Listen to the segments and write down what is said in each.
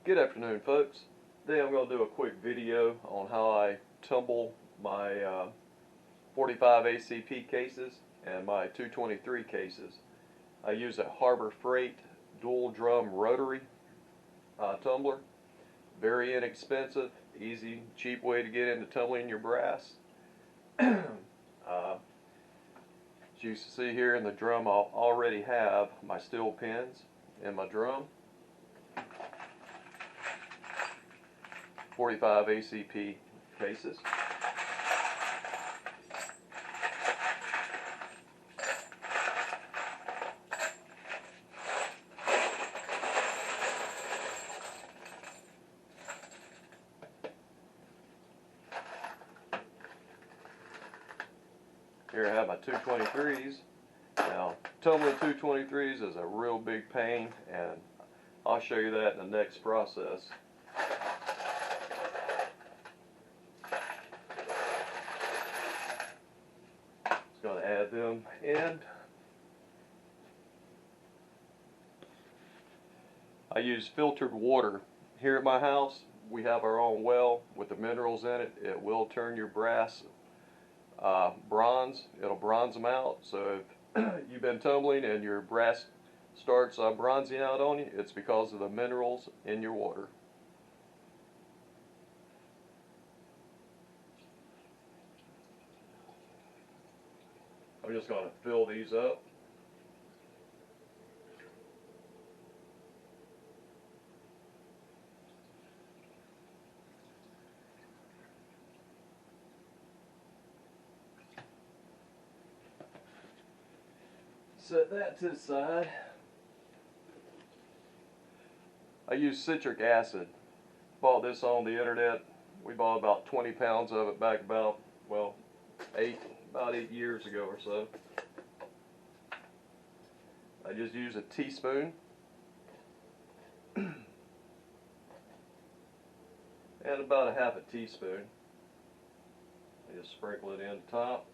Good afternoon, folks. Today I'm going to do a quick video on how I tumble my 45acp cases and my 223 cases. I use a Harbor Freight dual drum rotary tumbler. Very inexpensive, easy, cheap way to get into tumbling your brass. As you see here in the drum, I already have my steel pins in my drum. 45acp cases. Here I have my 223s. Now, tumbling 223s is a real big pain, and I'll show you that in the next process. Just going to add them in. I use filtered water. Here at my house, we have our own well with the minerals in it. It will turn your brass bronze. It'll bronze them out. So if you've been tumbling and your brass starts bronzing out on you, it's because of the minerals in your water. I'm just going to fill these up. Set that to the side. I use citric acid. Bought this on the internet. We bought about 20 pounds of it back about 8 years ago or so. I just use a teaspoon and about a half a teaspoon. I just sprinkle it in the top.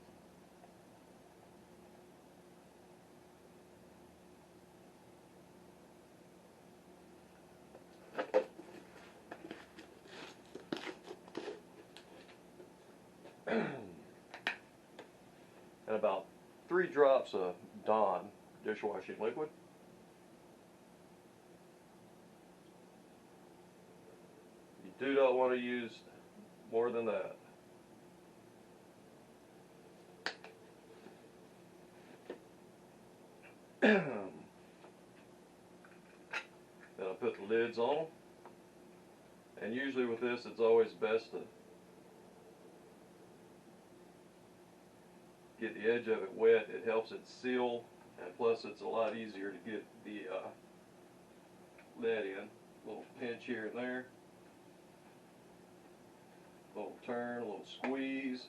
And about 3 drops of Dawn dishwashing liquid. You do not want to use more than that. Then I put the lids on. And usually with this, it's always best to get the edge of it wet. It helps it seal, and plus it's a lot easier to get the lead in. A little pinch here and there, a little turn, a little squeeze.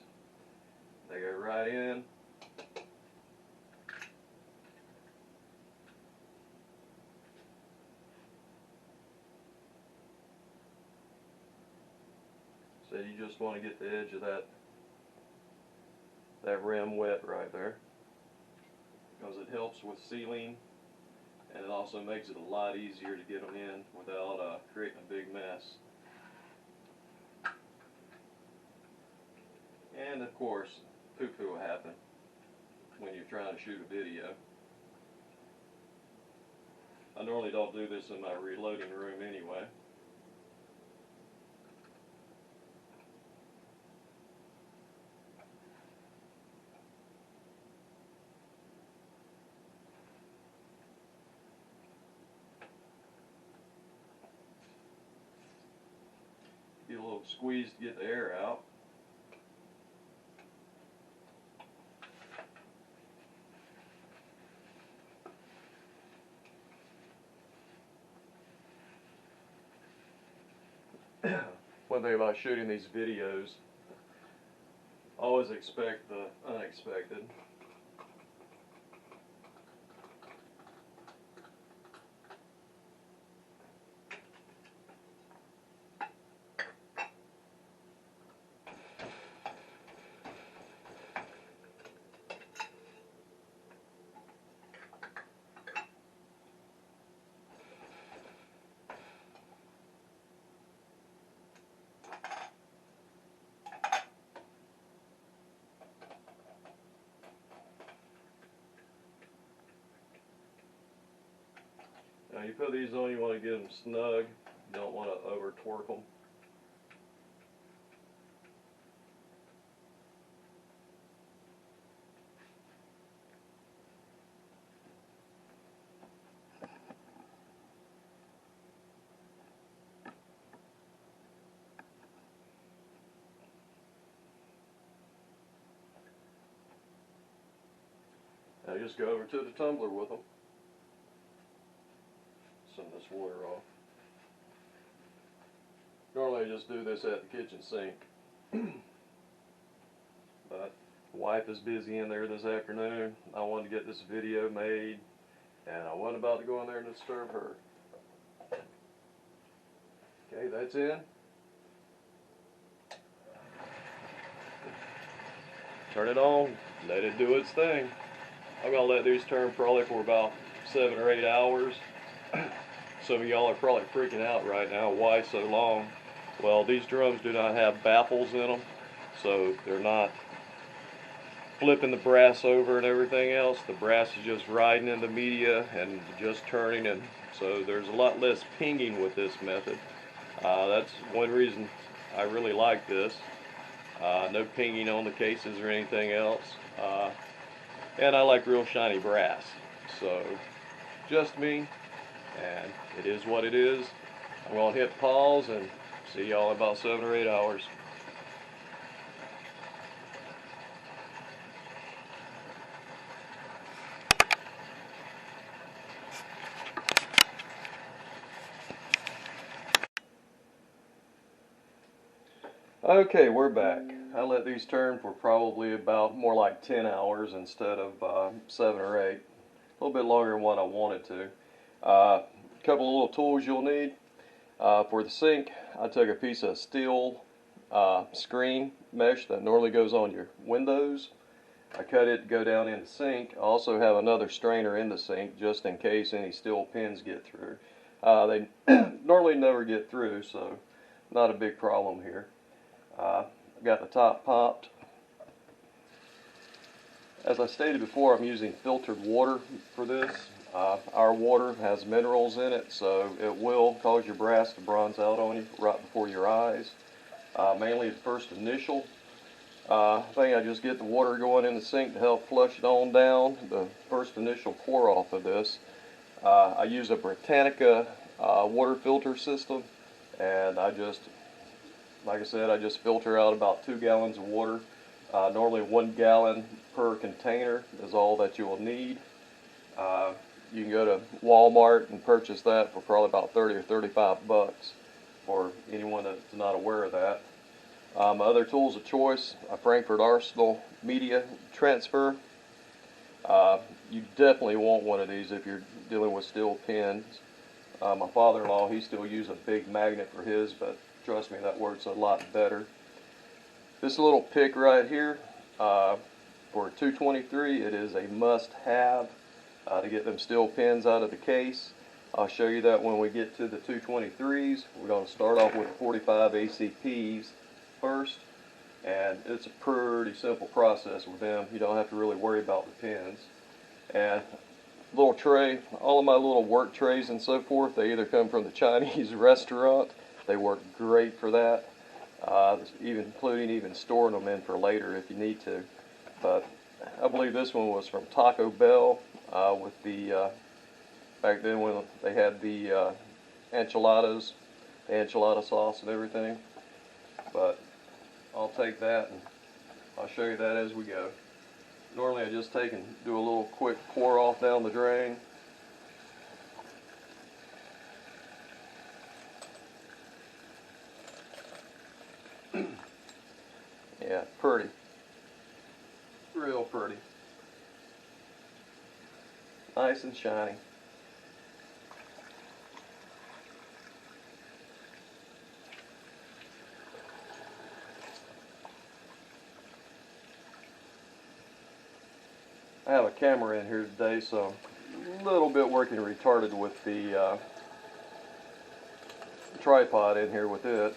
They go right in. So you just want to get the edge of that rim wet right there, because it helps with sealing, and it also makes it a lot easier to get them in without creating a big mess. And of course, poo-poo will happen when you're trying to shoot a video. I normally don't do this in my reloading room anyway. Get a little squeeze to get the air out. One thing about shooting these videos, always expect the unexpected. Now you put these on, you want to get them snug. You don't want to over torque them. Now just go over to the tumbler with them. Some of this water off. Normally I just do this at the kitchen sink. But the wife is busy in there this afternoon. I wanted to get this video made, and I wasn't about to go in there and disturb her. Okay, that's in. Turn it on, let it do its thing. I'm going to let these turn probably for about 7 or 8 hours. Some of y'all are probably freaking out right now. Why so long? Well, these drums do not have baffles in them, so they're not flipping the brass over and everything else. The brass is just riding in the media and just turning, and so there's a lot less pinging with this method. That's one reason I really like this. No pinging on the cases or anything else. And I like real shiny brass. So, just me, and it is what it is. I'm going to hit pause and see y'all in about 7 or 8 hours. Okay, we're back. I let these turn for probably about more like 10 hours instead of 7 or 8. A little bit longer than what I wanted to. A couple of little tools you'll need. For the sink, I took a piece of steel screen mesh that normally goes on your windows. I cut it to go down in the sink. I also have another strainer in the sink just in case any steel pins get through. They normally never get through, so not a big problem here. Got the top popped. As I stated before, I'm using filtered water for this. Our water has minerals in it, so it will cause your brass to bronze out on you right before your eyes. Mainly the first initial thing, I just get the water going in the sink to help flush it on down. The first initial pour off of this. I use a Britannica water filter system, and like I said, I just filter out about 2 gallons of water. Normally 1 gallon per container is all that you will need. You can go to Walmart and purchase that for probably about 30 or 35 bucks for anyone that's not aware of that. My other tools of choice, a Frankford Arsenal media transfer. You definitely want one of these if you're dealing with steel pins. My father-in-law, he still uses a big magnet for his, but trust me, that works a lot better. This little pick right here, for 223, it is a must-have to get them steel pins out of the case. I'll show you that when we get to the 223s. We're going to start off with 45 ACPs first, and it's a pretty simple process with them. You don't have to really worry about the pins. And little tray, all of my little work trays and so forth, they either come from the Chinese restaurant. They work great for that, including storing them in for later if you need to. But I believe this one was from Taco Bell with the, back then when they had the enchiladas, the enchilada sauce and everything. But I'll take that and I'll show you that as we go. Normally I just take and do a little quick pour off down the drain. Yeah, pretty. Real pretty. Nice and shiny. I have a camera in here today, so I'm a little bit working retarded with the tripod in here with it.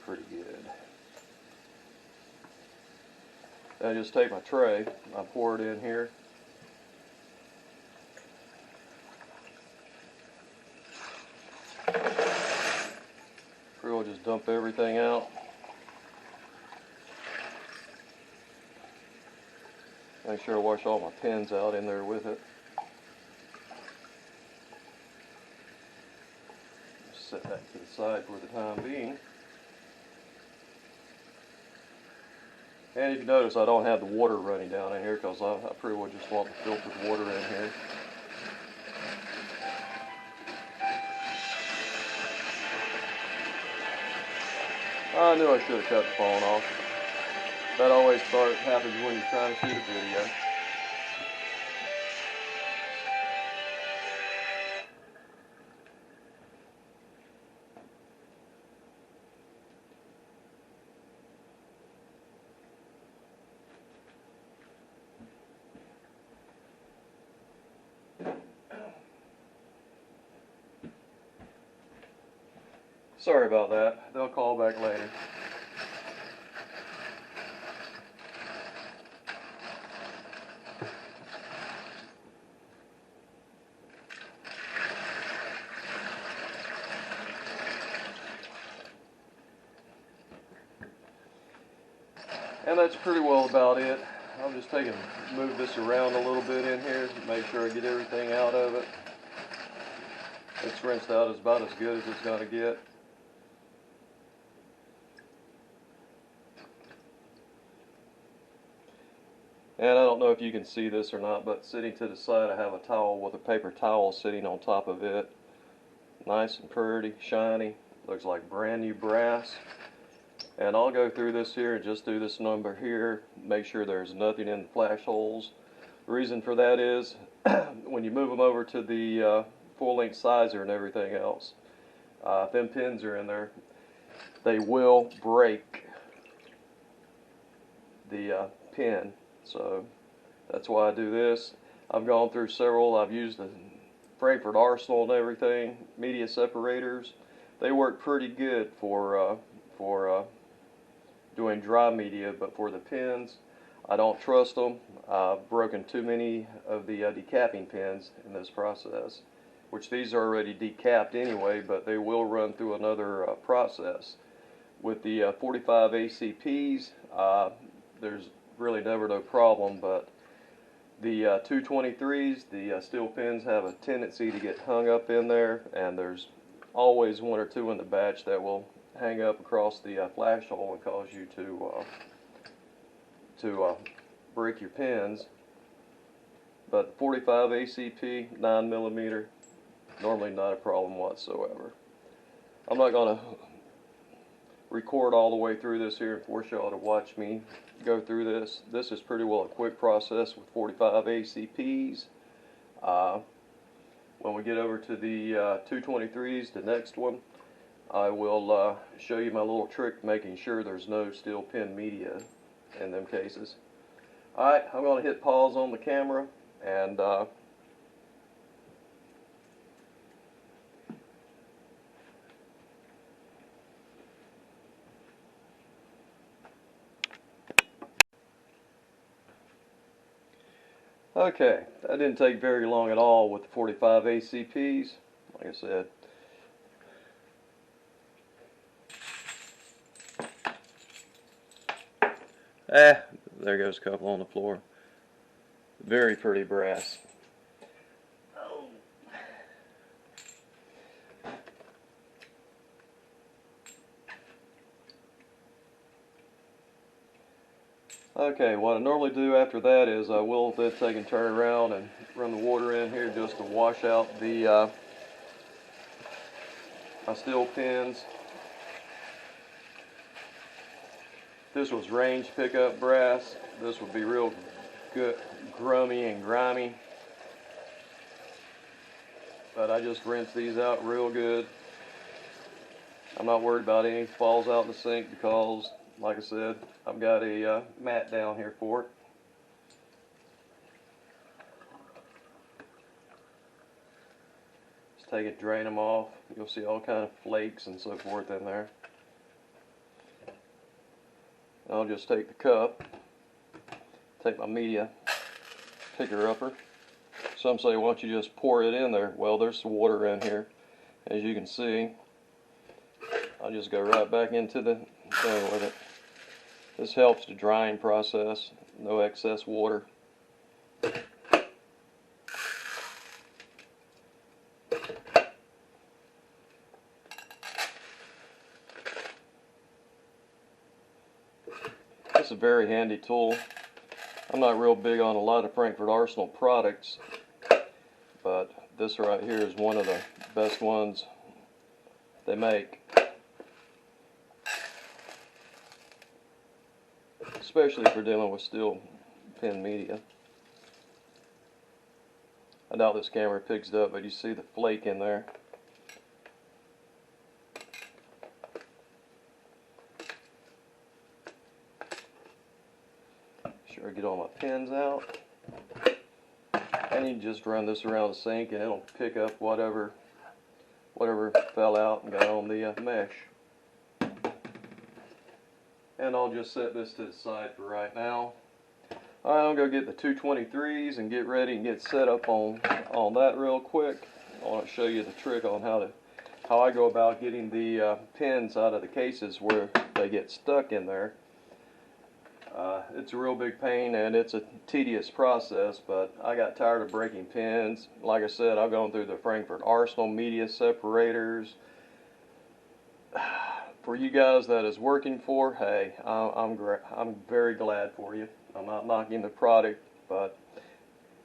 pretty good. I just take my tray, I pour it in here. Pretty well just dump everything out. Make sure I wash all my pins out in there with it. Set that to the side for the time being. And if you notice, I don't have the water running down in here because I pretty well just want the filtered water in here. I knew I should have cut the phone off. That always happens when you're trying to shoot a video. Sorry about that. They'll call back later. And that's pretty well about it. I'm just move this around a little bit in here, make sure I get everything out of it. It's rinsed out as about as good as it's going to get. And I don't know if you can see this or not, but sitting to the side I have a towel with a paper towel sitting on top of it. Nice and pretty, shiny, looks like brand new brass. And I'll go through this here and just do this number here, make sure there's nothing in the flash holes. The reason for that is when you move them over to the full-length sizer and everything else, if them pins are in there, they will break the pin. So that's why I do this. I've gone through several. I've used the Frankford Arsenal and everything, media separators. They work pretty good for doing dry media, but for the pins, I don't trust them. I've broken too many of the decapping pins in this process, which these are already decapped anyway, but they will run through another process. With the 45 ACPs, there's really never no problem, but the 223s, the steel pins have a tendency to get hung up in there, and there's always one or two in the batch that will hang up across the flash hole and cause you to break your pins. But 45 ACP 9mm, normally not a problem whatsoever. I'm not going to record all the way through this here and force y'all to watch me go through this. This is pretty well a quick process with 45 ACPs. When we get over to the 223s, the next one, I will show you my little trick making sure there's no steel pin media in them cases. Alright, I'm going to hit pause on the camera and okay, that didn't take very long at all with the 45 ACPs, like I said. There goes a couple on the floor. Very pretty brass. Oh. Okay, what I normally do after that is I will then take and turn around and run the water in here just to wash out the my steel pins. If this was range pickup brass, this would be real good, grummy and grimy. But I just rinse these out real good. I'm not worried about any falls out in the sink because, like I said, I've got a mat down here for it. Just take it, drain them off. You'll see all kind of flakes and so forth in there. I'll just take the cup, take my media picker upper. Some say, why don't you just pour it in there? Well, there's the water in here, as you can see. I'll just go right back into the thing with it. This helps the drying process, no excess water. It's a very handy tool. I'm not real big on a lot of Frankford Arsenal products, but this right here is one of the best ones they make. Especially for dealing with steel pin media. I doubt this camera picks it up, but you see the flake in there. Sure, get all my pins out. And you just run this around the sink and it'll pick up whatever fell out and got on the mesh. And I'll just set this to the side for right now. Alright, I'll go get the 223s and get ready and get set up on that real quick. I want to show you the trick on how I go about getting the pins out of the cases where they get stuck in there. It's a real big pain and it's a tedious process, but I got tired of breaking pins. Like I said, I've gone through the Frankford Arsenal media separators. For you guys that is working for, hey, I'm very glad for you. I'm not knocking the product, but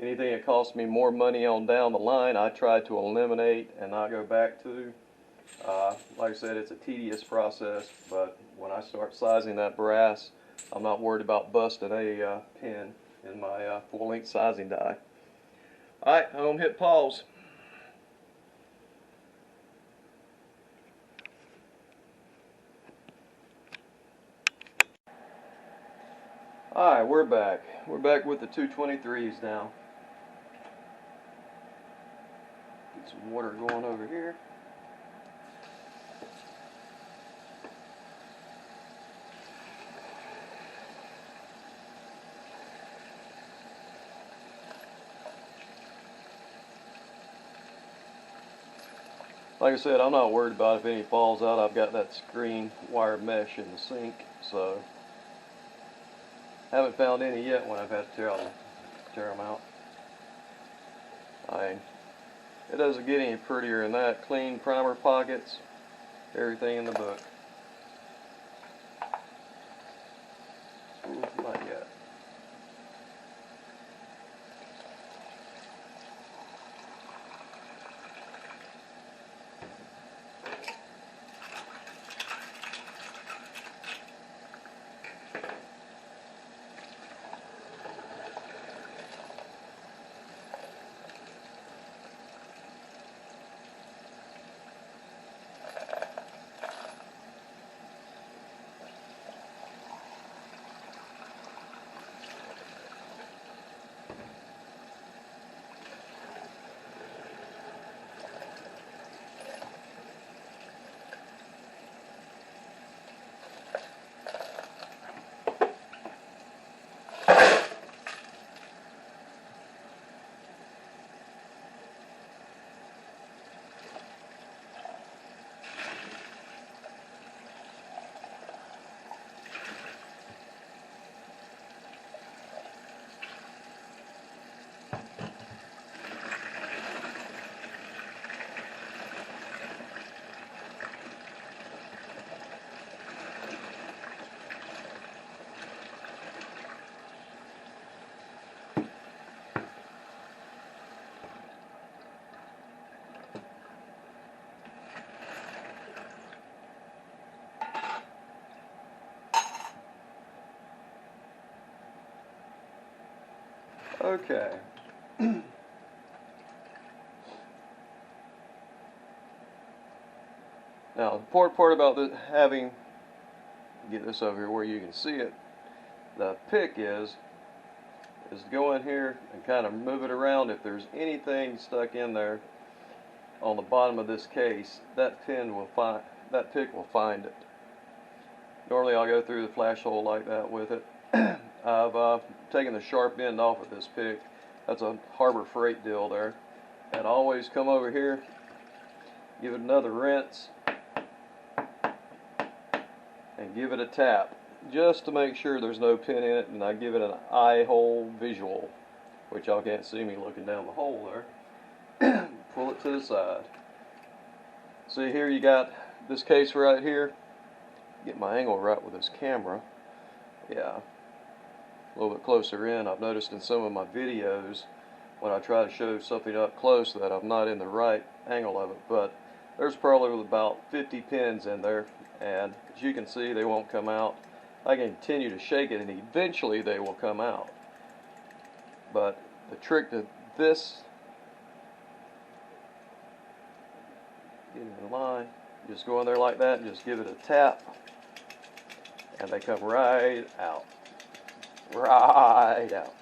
anything that costs me more money on down the line, I try to eliminate and not go back to. Like I said, it's a tedious process, but when I start sizing that brass, I'm not worried about busting a pin in my full-length sizing die. Alright, I'm going to hit pause. Alright, we're back. We're back with the 223s now. Get some water going over here. Like I said, I'm not worried about if any falls out. I've got that screen wire mesh in the sink, so haven't found any yet when I've had to tear them out. It doesn't get any prettier than that. Clean primer pockets, everything in the book. Ooh, not yet. Okay. Now, the important part about this, get this over here where you can see it, the pick is to go in here and kind of move it around. If there's anything stuck in there on the bottom of this case, that pick will find it. Normally I'll go through the flash hole like that with it. I've taken the sharp end off of this pick. That's a Harbor Freight deal there. And I always come over here, give it another rinse, and give it a tap, just to make sure there's no pin in it, and I give it an eye hole visual, which y'all can't see me looking down the hole there. Pull it to the side. See here, you got this case right here. Get my angle right with this camera. Yeah, a little bit closer in. I've noticed in some of my videos when I try to show something up close that I'm not in the right angle of it, but there's probably about 50 pins in there, and as you can see, they won't come out. I can continue to shake it and eventually they will come out. But the trick to this, get in line, just go in there like that and just give it a tap, and they come right out. Right out.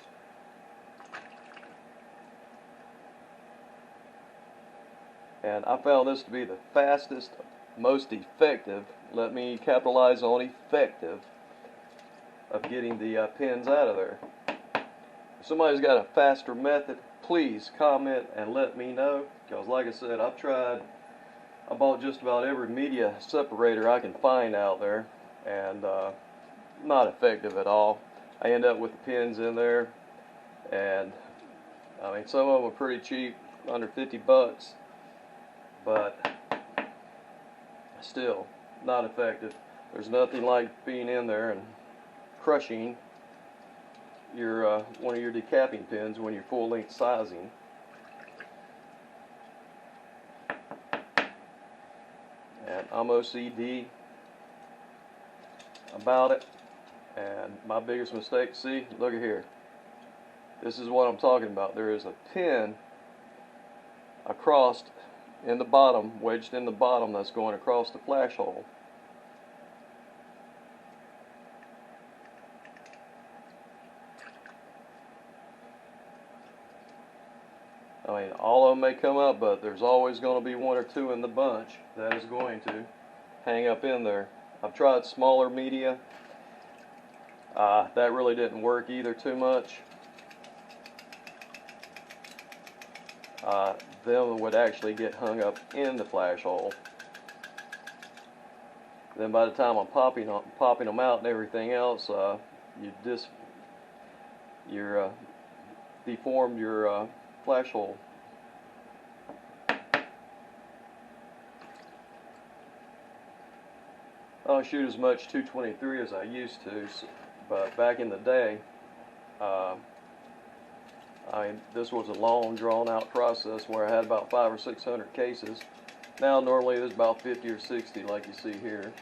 And I found this to be the fastest, most effective, let me capitalize on effective, of getting the pins out of there. If somebody's got a faster method, please comment and let me know, because like I said, I bought just about every media separator I can find out there, and not effective at all. I end up with the pins in there, and I mean, some of them are pretty cheap, under 50 bucks, but still not effective. There's nothing like being in there and crushing your one of your decapping pins when you're full length sizing. And I'm OCD about it, and my biggest mistake, see, look at here, this is what I'm talking about. There is a pin across in the bottom, wedged in the bottom, that's going across the flash hole. I mean, all of them may come up, but there's always going to be one or two in the bunch that is going to hang up in there. I've tried smaller media. That really didn't work either too much. Them would actually get hung up in the flash hole. Then by the time I'm popping them out and everything else, you deformed your flash hole. I don't shoot as much 223 as I used to, but back in the day, this was a long, drawn-out process where I had about 500 or 600 cases. Now, normally there's about 50 or 60, like you see here.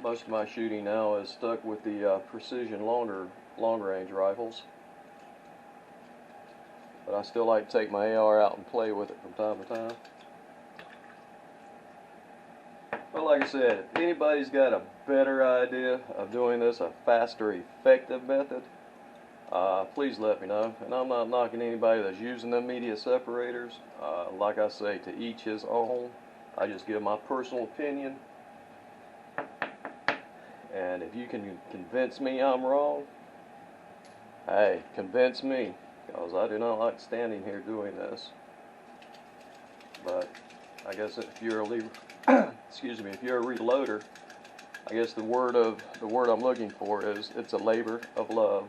Most of my shooting now is stuck with the precision long-range rifles, but I still like to take my AR out and play with it from time to time. But like I said, if anybody's got a better idea of doing this, a faster, effective method, please let me know. And I'm not knocking anybody that's using them media separators. Like I say, to each his own. I just give my personal opinion. And if you can convince me I'm wrong, hey, convince me, because I do not like standing here doing this. But I guess if you're a excuse me, if you're a reloader, I guess the word I'm looking for is it's a labor of love.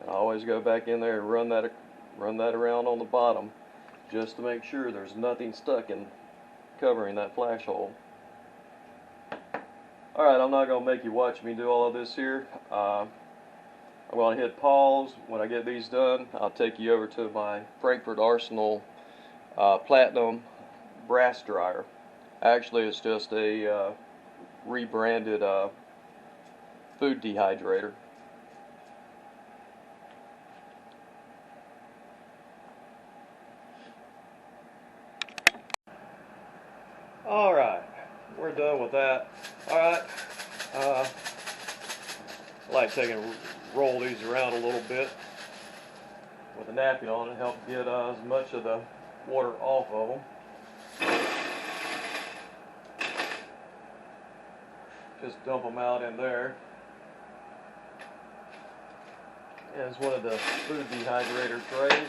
And I always go back in there and run that around on the bottom, just to make sure there's nothing stuck in covering that flash hole. Alright, I'm not going to make you watch me do all of this here. I'm going to hit pause. When I get these done, I'll take you over to my Frankford Arsenal Platinum brass dryer. Actually, it's just a rebranded food dehydrator. Alright, we're done with that. Alright, I like roll these around a little bit with a napkin on it, help get as much of the water off of them. Just dump them out in there. And it's one of the food dehydrator trays.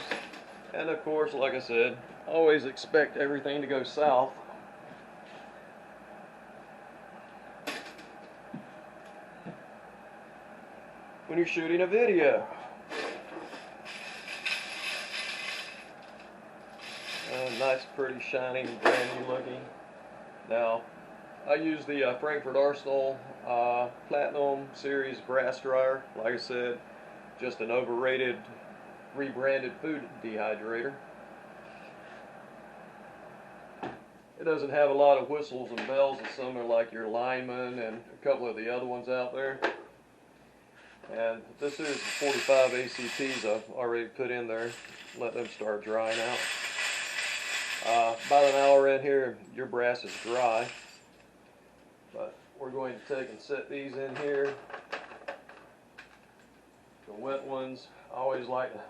And of course, like I said, always expect everything to go south. When you're shooting a video. Nice, pretty, shiny, brand new looking. Now, I use the Frankford Arsenal Platinum Series brass dryer. Like I said, just an overrated, rebranded food dehydrator. It doesn't have a lot of whistles and bells as some are like your Lineman and a couple of the other ones out there. And this is the 45 ACPs I've already put in there. Let them start drying out. About an hour in here, your brass is dry. But we're going to take and set these in here. The wet ones, I always like to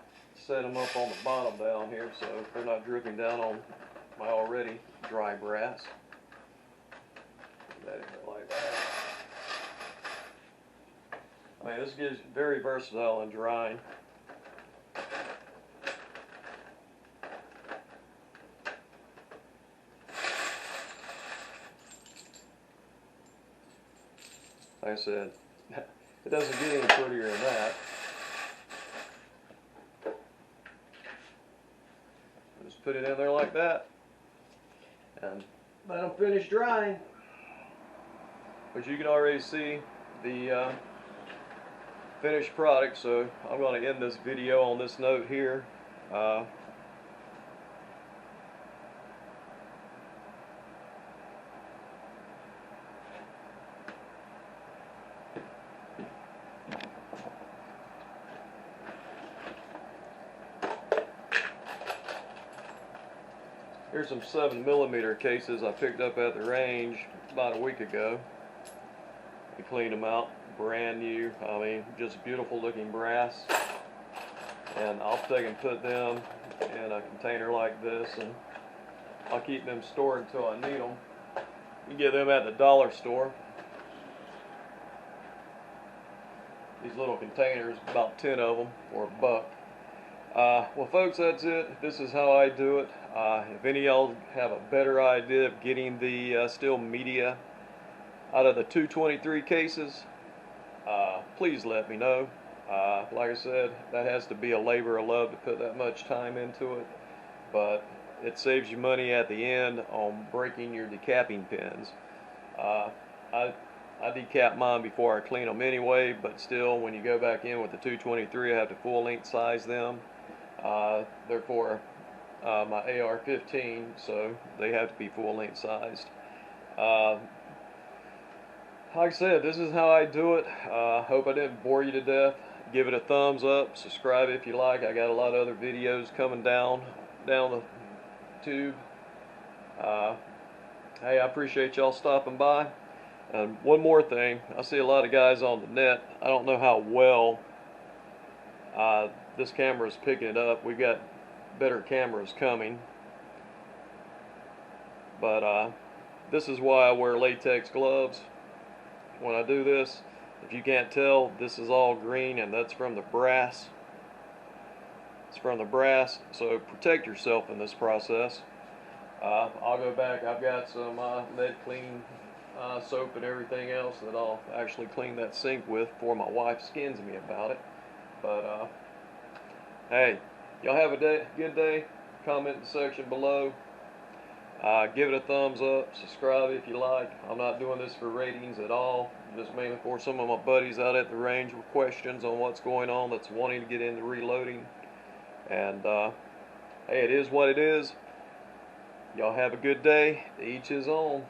set them up on the bottom down here so they're not dripping down on my already dry brass. Put that in there like that. I mean, this gives very versatile in drying. Like I said, it doesn't get any prettier than that. Just put it in there like that and let them finish drying. But you can already see the finished product, so I'm going to end this video on this note here. Here's some 7mm cases I picked up at the range about a week ago. We cleaned them out, brand new. I mean, just beautiful looking brass. And I'll take and put them in a container like this, and I'll keep them stored until I need them. You can get them at the dollar store. These little containers, about 10 of them for $1. Well, folks, that's it. This is how I do it. If any of y'all have a better idea of getting the still media out of the 223 cases, please let me know. Like I said, that has to be a labor of love to put that much time into it, but it saves you money at the end on breaking your decapping pins. I decap mine before I clean them anyway, but still, when you go back in with the 223, I have to full length size them. They're for my AR-15, so they have to be full length sized. Like I said, this is how I do it. Hope I didn't bore you to death. Give it a thumbs up, subscribe if you like. I got a lot of other videos coming down the tube. Hey, I appreciate y'all stopping by. And one more thing, I see a lot of guys on the net. I don't know how well this camera is picking it up. We've got better cameras coming, but this is why I wear latex gloves when I do this. If you can't tell, this is all green, and that's from the brass. It's from the brass, so protect yourself in this process. I'll go back. I've got some lead clean soap and everything else that I'll actually clean that sink with before my wife skins me about it. But hey, y'all have a good day. Comment in the section below. Give it a thumbs up. Subscribe if you like. I'm not doing this for ratings at all. Just mainly for some of my buddies out at the range with questions on what's going on, that's wanting to get into reloading. And hey, it is what it is. Y'all have a good day. To each his own.